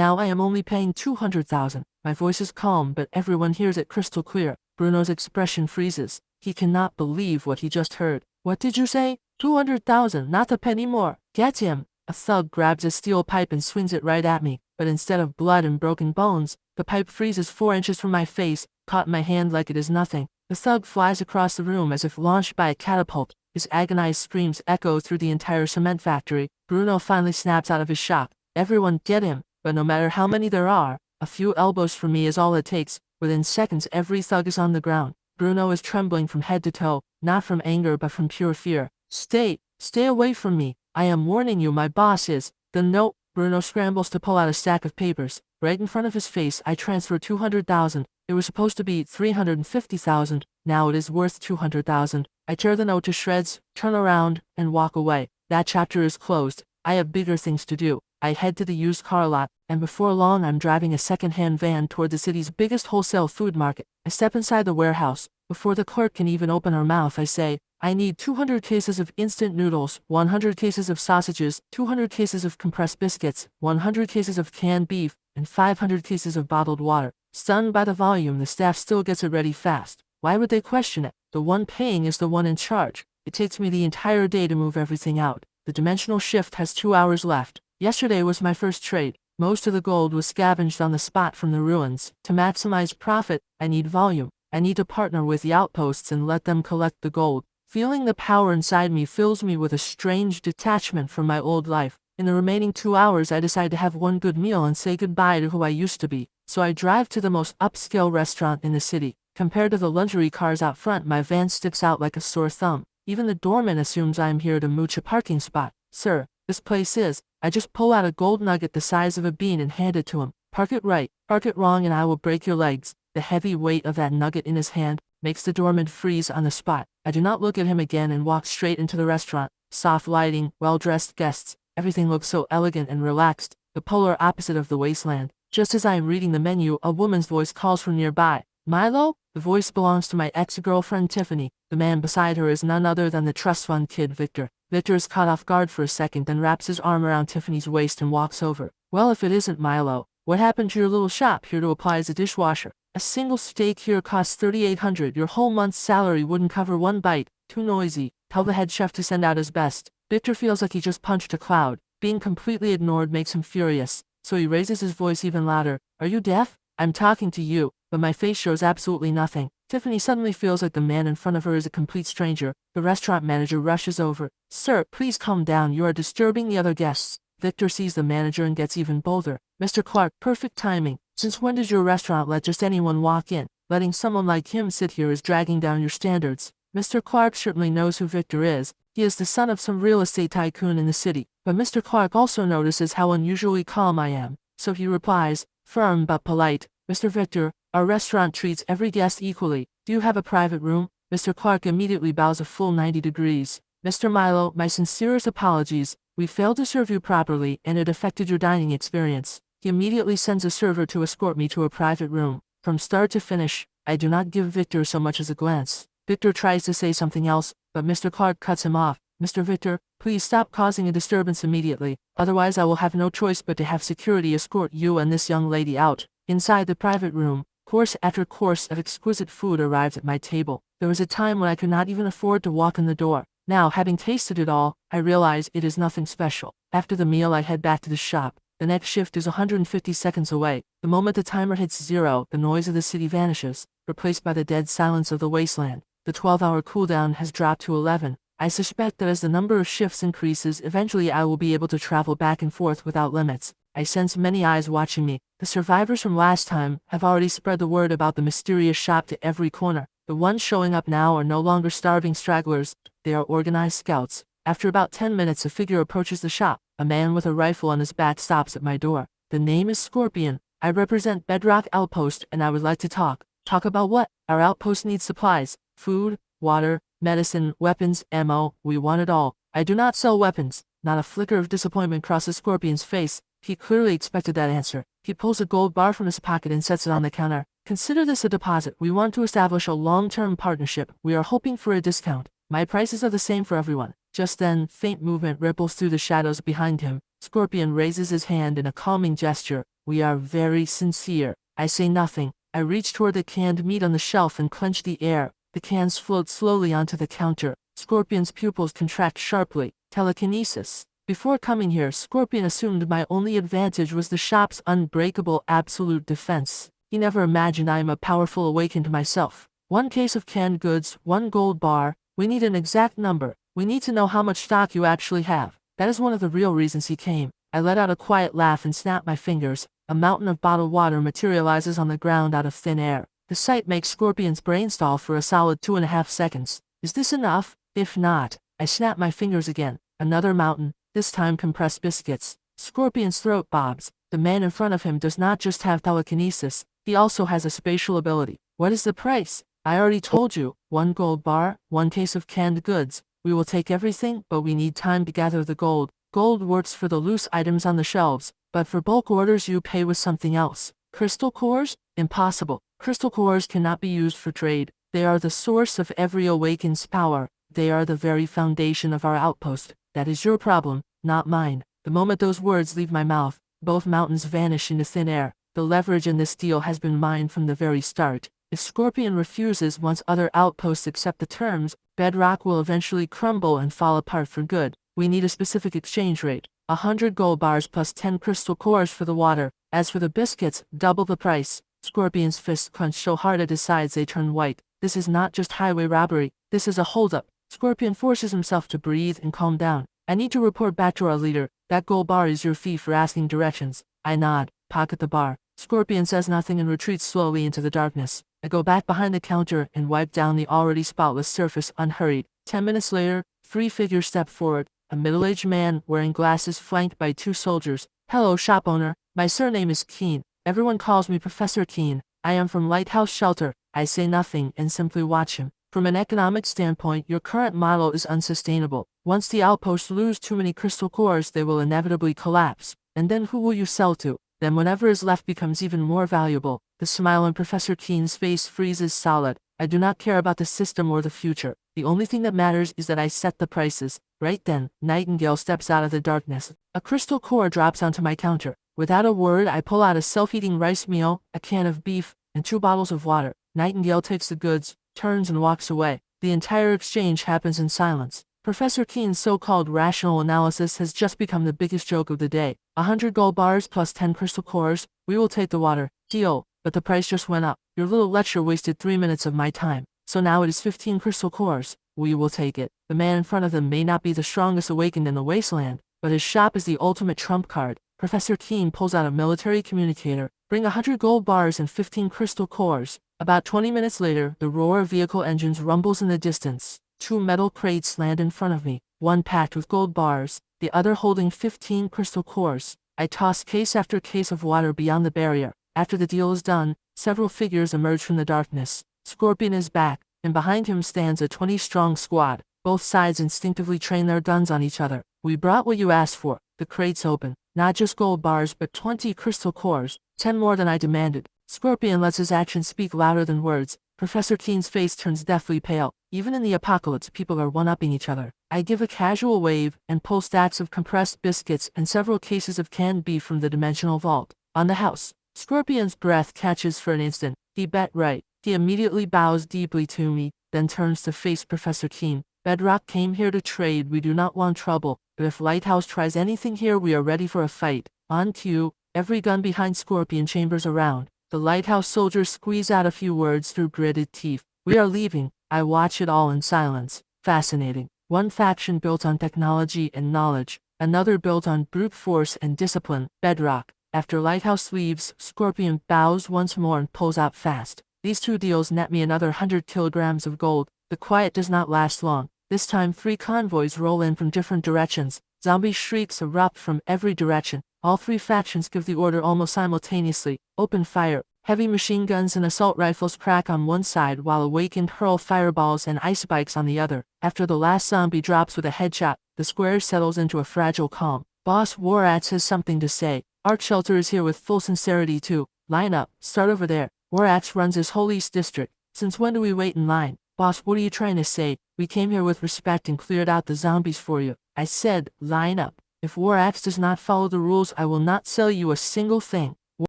Now I am only paying 200,000. My voice is calm, but everyone hears it crystal clear. Bruno's expression freezes. He cannot believe what he just heard. What did you say? 200,000, not a penny more. Get him. A thug grabs a steel pipe and swings it right at me, but instead of blood and broken bones, the pipe freezes 4 inches from my face, caught in my hand like it is nothing. The thug flies across the room as if launched by a catapult. His agonized screams echo through the entire cement factory. Bruno finally snaps out of his shock. Everyone get him, but no matter how many there are, a few elbows from me is all it takes. Within seconds every thug is on the ground. Bruno is trembling from head to toe, not from anger but from pure fear. Stay away from me. I am warning you, my boss is. The note. Bruno scrambles to pull out a stack of papers. Right in front of his face I transfer 200,000. It was supposed to be 350,000. Now it is worth 200,000. I tear the note to shreds, turn around, and walk away. That chapter is closed. I have bigger things to do. I head to the used car lot, and before long I'm driving a second-hand van toward the city's biggest wholesale food market. I step inside the warehouse. Before the clerk can even open her mouth I say, I need 200 cases of instant noodles, 100 cases of sausages, 200 cases of compressed biscuits, 100 cases of canned beef, and 500 cases of bottled water. Stunned by the volume, the staff still gets it ready fast. Why would they question it? The one paying is the one in charge. It takes me the entire day to move everything out. The dimensional shift has 2 hours left. Yesterday was my first trade. Most of the gold was scavenged on the spot from the ruins. To maximize profit, I need volume. I need to partner with the outposts and let them collect the gold. Feeling the power inside me fills me with a strange detachment from my old life. In the remaining 2 hours I decide to have one good meal and say goodbye to who I used to be. So I drive to the most upscale restaurant in the city. Compared to the luxury cars out front, my van sticks out like a sore thumb. Even the doorman assumes I am here to mooch a parking spot. Sir, this place is. I just pull out a gold nugget the size of a bean and hand it to him. Park it right, park it wrong and I will break your legs. The heavy weight of that nugget in his hand makes the doorman freeze on the spot. I do not look at him again and walk straight into the restaurant. Soft lighting, well-dressed guests. Everything looks so elegant and relaxed, the polar opposite of the wasteland. Just as I am reading the menu, a woman's voice calls from nearby. Milo? The voice belongs to my ex-girlfriend Tiffany. The man beside her is none other than the trust fund kid Victor. Victor is caught off guard for a second, then wraps his arm around Tiffany's waist and walks over. Well, if it isn't Milo. What happened to your little shop here to apply as a dishwasher? A single steak here costs $3,800. Your whole month's salary wouldn't cover one bite. Too noisy. Tell the head chef to send out his best. Victor feels like he just punched a cloud. Being completely ignored makes him furious, so he raises his voice even louder. Are you deaf? I'm talking to you, but my face shows absolutely nothing. Tiffany suddenly feels like the man in front of her is a complete stranger. The restaurant manager rushes over. Sir, please calm down. You are disturbing the other guests. Victor sees the manager and gets even bolder. Mr. Clark, perfect timing. Since when does your restaurant let just anyone walk in? Letting someone like him sit here is dragging down your standards. Mr. Clark certainly knows who Victor is. He is the son of some real estate tycoon in the city. But Mr. Clark also notices how unusually calm I am. So he replies, firm but polite, Mr. Victor, our restaurant treats every guest equally. Do you have a private room? Mr. Clark immediately bows a full 90 degrees. Mr. Milo, my sincerest apologies. We failed to serve you properly and it affected your dining experience. He immediately sends a server to escort me to a private room. From start to finish, I do not give Victor so much as a glance. Victor tries to say something else, but Mr. Clark cuts him off. Mr. Victor, please stop causing a disturbance immediately, otherwise I will have no choice but to have security escort you and this young lady out. Inside the private room, course after course of exquisite food arrived at my table. There was a time when I could not even afford to walk in the door. Now, having tasted it all, I realize it is nothing special. After the meal I head back to the shop. The next shift is 150 seconds away. The moment the timer hits 0, the noise of the city vanishes, replaced by the dead silence of the wasteland. The 12-hour cooldown has dropped to 11. I suspect that as the number of shifts increases, eventually I will be able to travel back and forth without limits. I sense many eyes watching me. The survivors from last time have already spread the word about the mysterious shop to every corner. The ones showing up now are no longer starving stragglers. They are organized scouts. After about 10 minutes, a figure approaches the shop. A man with a rifle on his back stops at my door. The name is Scorpion. I represent Bedrock Outpost and I would like to talk. Talk about what? Our outpost needs supplies. Food, water, medicine, weapons, ammo. We want it all. I do not sell weapons. Not a flicker of disappointment crosses Scorpion's face. He clearly expected that answer. He pulls a gold bar from his pocket and sets it on the counter. Consider this a deposit. We want to establish a long-term partnership. We are hoping for a discount. My prices are the same for everyone. Just then, faint movement ripples through the shadows behind him. Scorpion raises his hand in a calming gesture. We are very sincere. I say nothing. I reach toward the canned meat on the shelf and clench the air. The cans float slowly onto the counter. Scorpion's pupils contract sharply. Telekinesis. Before coming here, Scorpion assumed my only advantage was the shop's unbreakable absolute defense. He never imagined I am a powerful awakened myself. 1 case of canned goods, 1 gold bar. We need an exact number. We need to know how much stock you actually have. That is one of the real reasons he came. I let out a quiet laugh and snapped my fingers. A mountain of bottled water materializes on the ground out of thin air. The sight makes Scorpion's brain stall for a solid 2.5 seconds. Is this enough? If not, I snap my fingers again. Another mountain, this time compressed biscuits. Scorpion's throat bobs. The man in front of him does not just have telekinesis, he also has a spatial ability. What is the price? I already told you. 1 gold bar, 1 case of canned goods. We will take everything, but we need time to gather the gold. Gold works for the loose items on the shelves, but for bulk orders you pay with something else. Crystal cores? Impossible. Crystal cores cannot be used for trade. They are the source of every awakened's power. They are the very foundation of our outpost. That is your problem, not mine. The moment those words leave my mouth, both mountains vanish into thin air. The leverage in this deal has been mine from the very start. If Scorpion refuses once other outposts accept the terms, Bedrock will eventually crumble and fall apart for good. We need a specific exchange rate. 100 gold bars plus 10 crystal cores for the water. As for the biscuits, double the price. Scorpion's fists clench so hard at his sides they turn white. This is not just highway robbery. This is a holdup. Scorpion forces himself to breathe and calm down. I need to report back to our leader. That gold bar is your fee for asking directions. I nod, pocket the bar. Scorpion says nothing and retreats slowly into the darkness. I go back behind the counter and wipe down the already spotless surface unhurried. 10 minutes later, 3 figures step forward. A middle-aged man wearing glasses flanked by 2 soldiers. Hello, shop owner. My surname is Keen. Everyone calls me Professor Keen. I am from Lighthouse Shelter. I say nothing and simply watch him. From an economic standpoint, your current model is unsustainable. Once the outposts lose too many crystal cores, they will inevitably collapse. And then who will you sell to? Then whatever is left becomes even more valuable. The smile on Professor Keen's face freezes solid. I do not care about the system or the future. The only thing that matters is that I set the prices. Right then, Nightingale steps out of the darkness. A crystal core drops onto my counter. Without a word, I pull out a self-eating rice meal, a can of beef, and 2 bottles of water. Nightingale takes the goods, turns and walks away. The entire exchange happens in silence. Professor Keen's so-called rational analysis has just become the biggest joke of the day. 100 gold bars plus 10 crystal cores. We will take the water. Deal. But the price just went up. Your little lecture wasted 3 minutes of my time. So now it is 15 crystal cores. We will take it. The man in front of them may not be the strongest awakened in the wasteland, but his shop is the ultimate trump card. Professor Keen pulls out a military communicator. Bring 100 gold bars and 15 crystal cores. About 20 minutes later, the roar of vehicle engines rumbles in the distance. 2 metal crates land in front of me, one packed with gold bars, the other holding 15 crystal cores. I toss case after case of water beyond the barrier. After the deal is done, several figures emerge from the darkness. Scorpion is back, and behind him stands a 20-strong squad. Both sides instinctively train their guns on each other. We brought what you asked for. The crates open. Not just gold bars, but 20 crystal cores. 10 more than I demanded. Scorpion lets his actions speak louder than words. Professor Keen's face turns deathly pale. Even in the apocalypse, people are one-upping each other. I give a casual wave and pull stacks of compressed biscuits and several cases of canned beef from the dimensional vault. On the house. Scorpion's breath catches for an instant. He bet right. He immediately bows deeply to me, then turns to face Professor Keen. Bedrock came here to trade. We do not want trouble, but if Lighthouse tries anything here, we are ready for a fight. On cue, every gun behind Scorpion chambers around. The Lighthouse soldiers squeeze out a few words through gritted teeth. We are leaving. I watch it all in silence. Fascinating. One faction built on technology and knowledge, another built on brute force and discipline. Bedrock. After Lighthouse leaves, Scorpion bows once more and pulls out fast. These 2 deals net me another 100 kilograms of gold. The quiet does not last long. This time 3 convoys roll in from different directions. Zombie shrieks erupt from every direction. All 3 factions give the order almost simultaneously. Open fire. Heavy machine guns and assault rifles crack on one side while awakened hurl fireballs and ice spikes on the other. After the last zombie drops with a headshot, the square settles into a fragile calm. Boss Warats has something to say. Arch Shelter is here with full sincerity too. Line up. Start over there. Warats runs his whole East District. Since when do we wait in line? Boss, what are you trying to say? We came here with respect and cleared out the zombies for you. I said, line up. If War X does not follow the rules, I will not sell you a single thing.